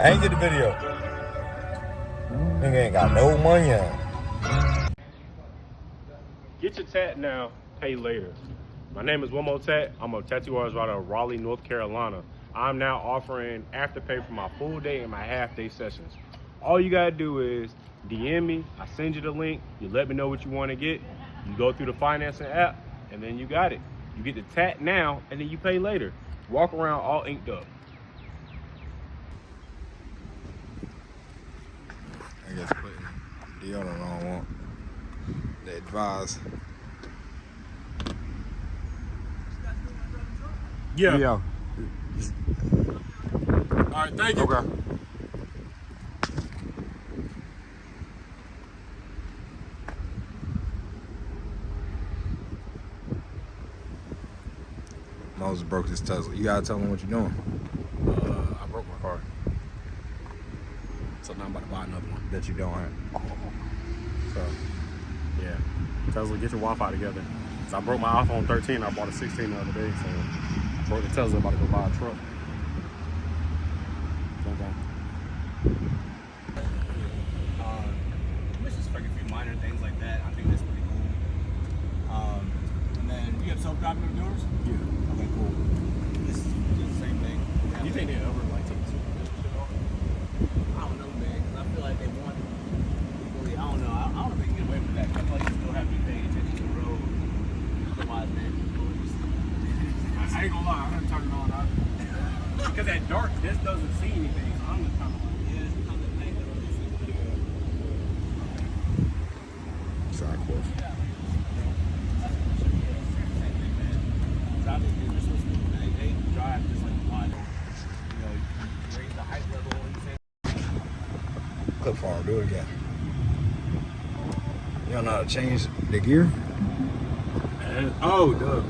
I ain't get the video. Nigga ain't got no money on. Get your tat now, pay later. My name is 1Mo Tatt. I'm a tattoo artist out of Raleigh, North Carolina. I'm now offering Afterpay for my full day and my half day sessions. All you gotta do is DM me, I send you the link, you let me know what you wanna get, you go through the financing app, and then you got it. You get the tat now, and then you pay later. Walk around all inked up. I guess putting deodorant on won't. They advise. Yeah. Alright, thank you. Okay. Moses broke his Tesla. You gotta tell him what you're doing. I broke my car. So now I'm about to buy another one. That you don't have. So, yeah. Tesla, get your Wi-Fi together. So I broke my iPhone 13. I bought a 16 the other day. So I broke the Tesla, about to go buy a truck. Okay. It's just like a few minor things like that. I think that's pretty cool. And then you have self-driving of yours? Yeah. Okay, cool. This is the same thing. Do you think they ever like take this shit off? I don't know, man. Because I feel like they want. Really, I don't know. I don't know if they can get away with that. I feel like you still have to be paying attention to the road. Otherwise, man, people are just. I ain't gonna lie, I'm not turning on that. Because at dark, this doesn't see anything. So I'm just kind of like, Yeah, sometimes at night, they don't really see what they're doing. Side course. Yeah. That's what should be. Same thing, man. Driving, they're supposed to, they drive just like you want. You know, you raise the height level and you say. Clip farm, do it again. You don't know how to change the gear? oh, duh.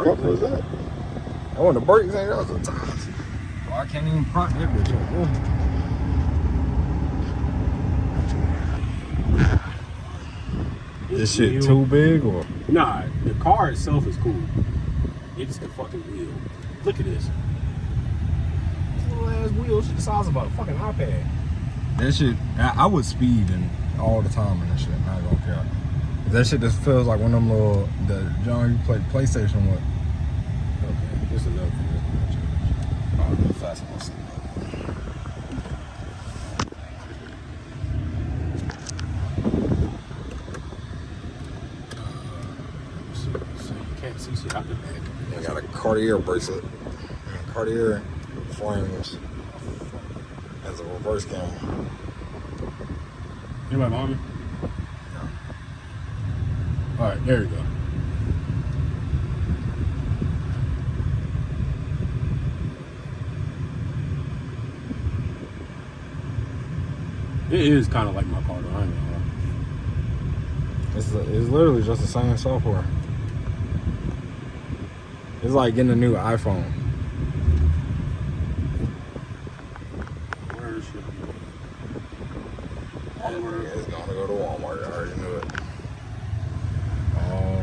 What was that? I want the brakes ain't those sometimes. Well, I can't even prop that bitch up. This shit too big or? Nah, the car itself is cool. It's the fucking wheel. Look at this. This little ass wheel shit the size of a fucking iPad. That shit, I would speed and all the time and that shit. I don't care. That shit just feels like one of them little, the John you played PlayStation with. Okay, just another thing. Oh, real fast on something. So you can't see shit out the back. I got a Cartier bracelet. Cartier frames as a reverse camera. Anybody behind me? All right, there you go. It is kind of like my car, though. I ain't gonna lie. It's literally just the same software. It's like getting a new iPhone. Where is she? It's gonna go to Walmart. I already knew it. Oh,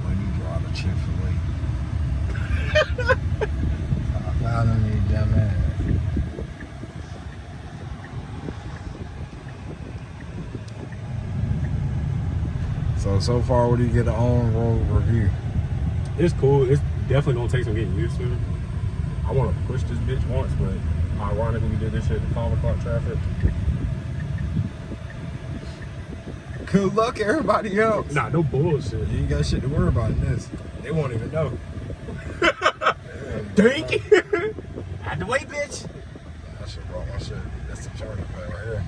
when you draw the Chick-fil-A. I found him, you dumbass. So far, what do you get an on-road review? It's cool. It's definitely gonna take some getting used to. I want to push this bitch once, but ironically, we did this shit in 5 o'clock traffic. Good luck, everybody else. Nah, no bullshit. You ain't got shit to worry about in this. They won't even know. Dink! Out the way, bitch! I should brought my shit. That's the charger pad right here.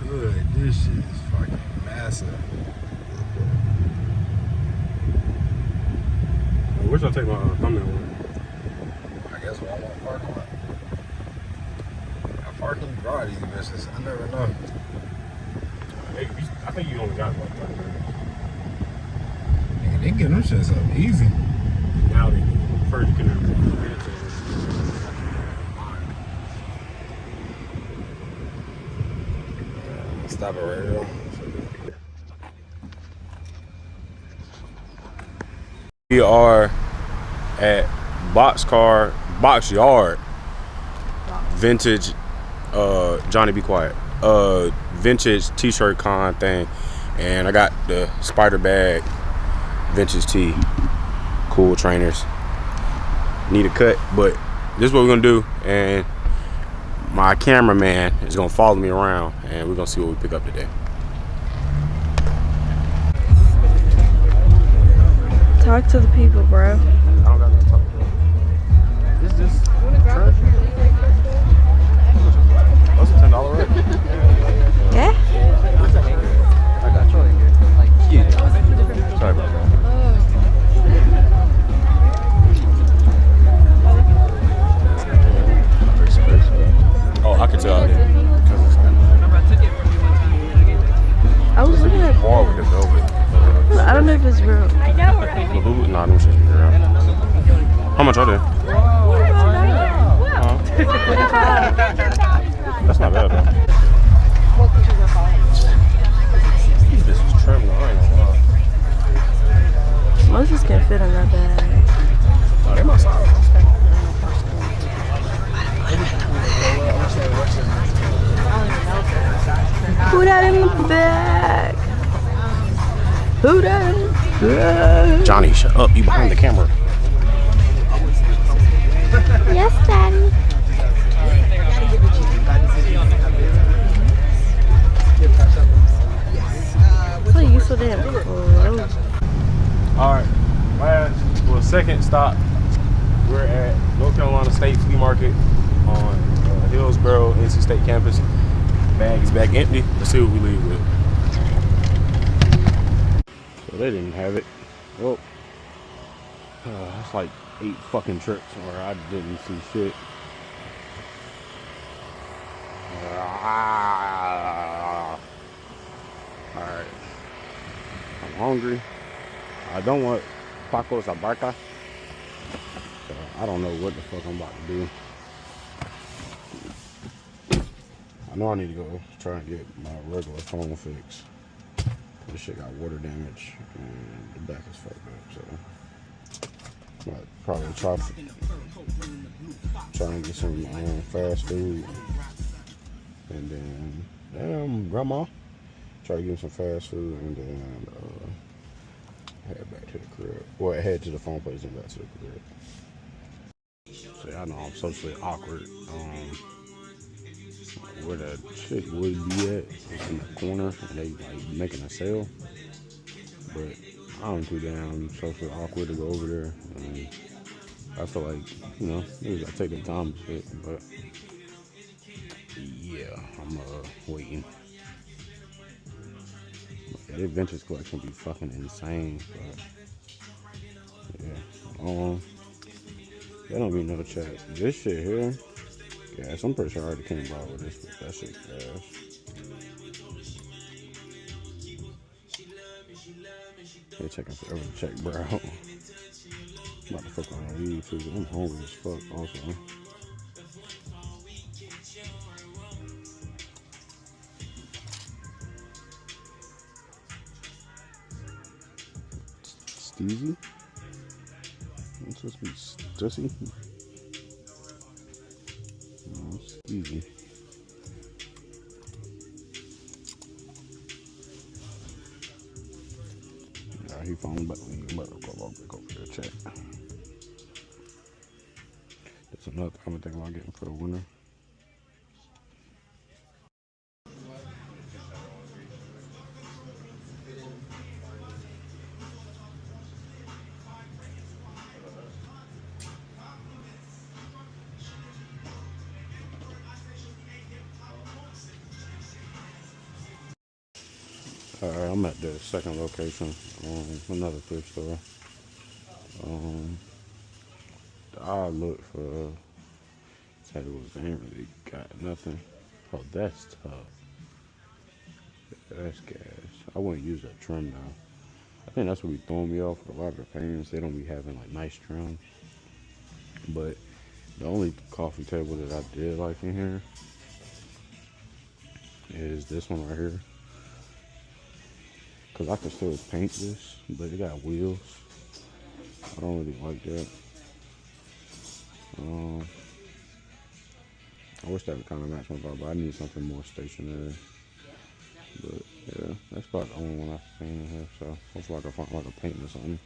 Good, this shit is fucking massive. I wish I take my thumbnail with. I guess what I want to park on. How far can you drive these bitches? I never know. Hey, I think you only got like 30 minutes. Nigga, they get them shits up easy. Now they first you can Stop it right here. We are at Box Yard Vintage Johnny Be Quiet vintage t-shirt con thing, and I got the spider bag vintage tee. Cool trainers. Need a cut, but this is what we're gonna do, and my cameraman is gonna follow me around, and we're gonna see what we pick up today. Talk to the people, bro. I don't got nothing to talk about. Is this trash? That's a $10 rate. Yeah? I got you. Yeah. Sorry about that. Oh, I can tell. I was looking at. More with the velvet. I don't know if it's real. I know, right? Nah, them shit's real. How much are they? That's not bad though. This is trim though, I ain't gonna lie. Moses can fit in that bag. Oh, they my size. Who that in the bag? Who that in the bag? Johnny, shut up. You behind the camera. Yes, Daddy. Oh, you so damn close. Alright, second stop. We're at North Carolina State Flea Market on Hillsboro NC State campus. Bag is back empty. Let's see what we leave with. So they didn't have it. Well, it's like 8 fucking trips where I didn't see shit. Alright. I'm hungry. I don't want tacos a barca. So I don't know what the fuck I'm about to do. I know I need to go try and get my regular phone fixed. This shit got water damage and the back is fucked up, so I'll probably try and get some fast food, and then damn grandma, try to get some fast food, and then head back to the crib, or head to the phone place and back to the crib. So I know I'm socially awkward. Where the chick would be at is in the corner, and they like making a sale. But I'm too damn socially awkward to go over there. And I feel like, you know, maybe I take the time to fit, but yeah, I'm waiting. Their vintage collection be fucking insane, but yeah. That don't be no chat. This shit here. Gas. I'm pretty sure I already came by with this, but that shit gas. They're checking forever to check, bro. I'm about to fuck on weed too. I'm hungry as fuck also. Steezy? It's supposed to be Stussy? Easy. He phoned back. We better go over there check. That's another thing I'm thinking about getting for the winter. Alright, I'm at the second location, another thrift store. I look for tables, they ain't really got nothing. Oh, that's tough. That's gas. I wouldn't use that trim now. I think that's what be throwing me off with a lot of the paintings. They don't be having like nice trim. But the only coffee table that I did like in here is this one right here. Cause I can still paint this, but it got wheels. I don't really like that. I wish that would kind of match my vibe, but I need something more stationary. But yeah, that's about the only one I've seen in here. So hopefully I can find like a paint or something.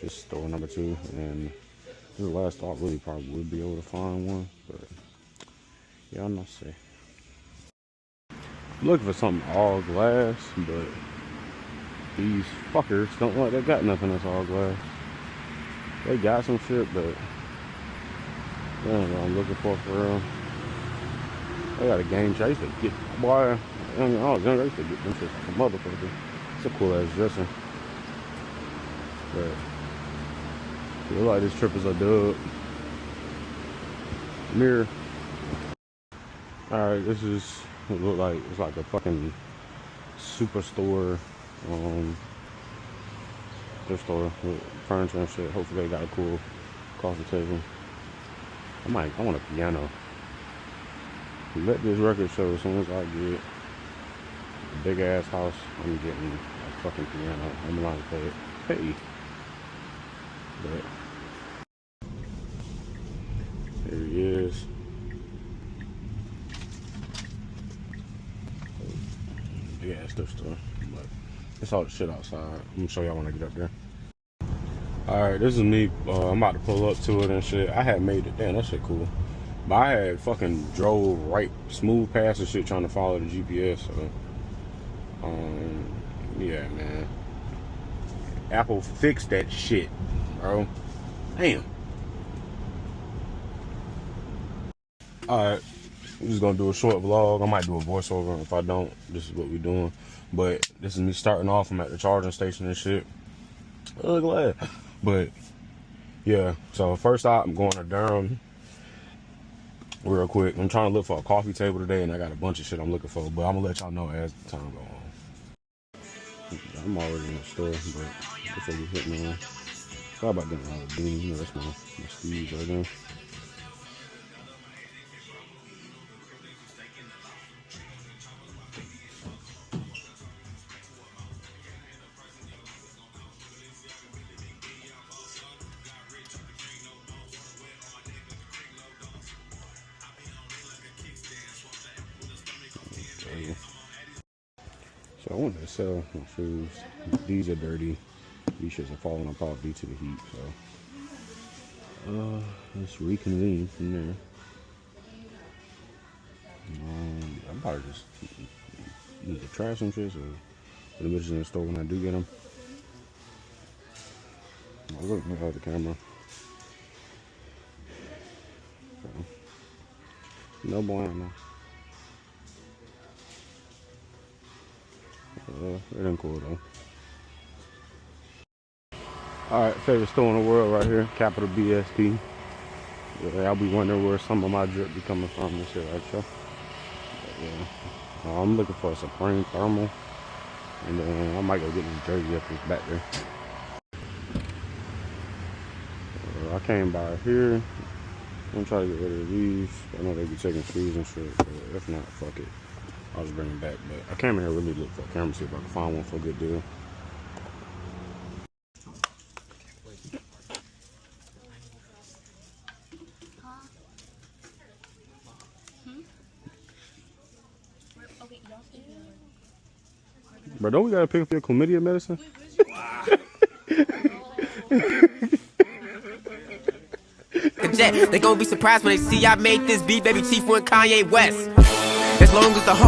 This is store number 2, and this is the last thought. Really probably would be able to find one, but yeah, I'm not sure. I'm looking for something all glass, but these fuckers don't look like they got nothing that's all glass. They got some shit, but I don't know what I'm looking for real. They got a game changer. I used to get, boy, I was younger, I used to get them shit like a motherfucker. It's a cool ass dresser. But it look like this trip is a dub. Mirror. Alright, this is, it look like, it's like a fucking superstore, thrift store with furniture and shit. Hopefully they got a cool coffee table. I want a piano. Let this record show as soon as I get a big ass house, I'm getting a fucking piano. I'm allowed to play it. Hey. But here he is. Big ass thrift store. But it's all the shit outside. I'm gonna show y'all when I get up there. Alright, this is me. I'm about to pull up to it and shit. I had made it. Damn, that shit cool. But I had fucking drove right smooth past the shit trying to follow the GPS. So, yeah, man. Apple fixed that shit, bro. Damn. Alright, we're just gonna do a short vlog. I might do a voiceover. If I don't, this is what we're doing. But this is me starting off. I'm at the charging station and shit. Glad. But yeah, so first out, I'm going to Durham real quick. I'm trying to look for a coffee table today, and I got a bunch of shit I'm looking for, but I'm gonna let y'all know as the time goes on. I'm already in the store, but before you hit me on, thought about getting a beanie. You know, that's my Steve's right there. So I wanted to sell my shoes. These are dirty. These shits are falling apart due to the heat. So let's reconvene from there. I'm probably just need to try some shits or put the bitches in the store when I do get them. I look at the camera. So, no bueno. It ain't cool though. Alright, favorite store in the world right here, Capital BSP. Yeah, I'll be wondering where some of my drip be coming from and shit right here. Yeah. I'm looking for a Supreme thermal. And then I might go get this jersey up this back there. I came by here. I'm gonna try to get rid of these. I know they be taking shoes and shit, but if not, fuck it. I'll just bring them back. But I came in here really look for a camera, see if I can find one for a good deal. Bro, don't we gotta pick up your chlamydia medicine? They gonna be surprised when they see I made this beat, baby Chief and Kanye West. As long as the whole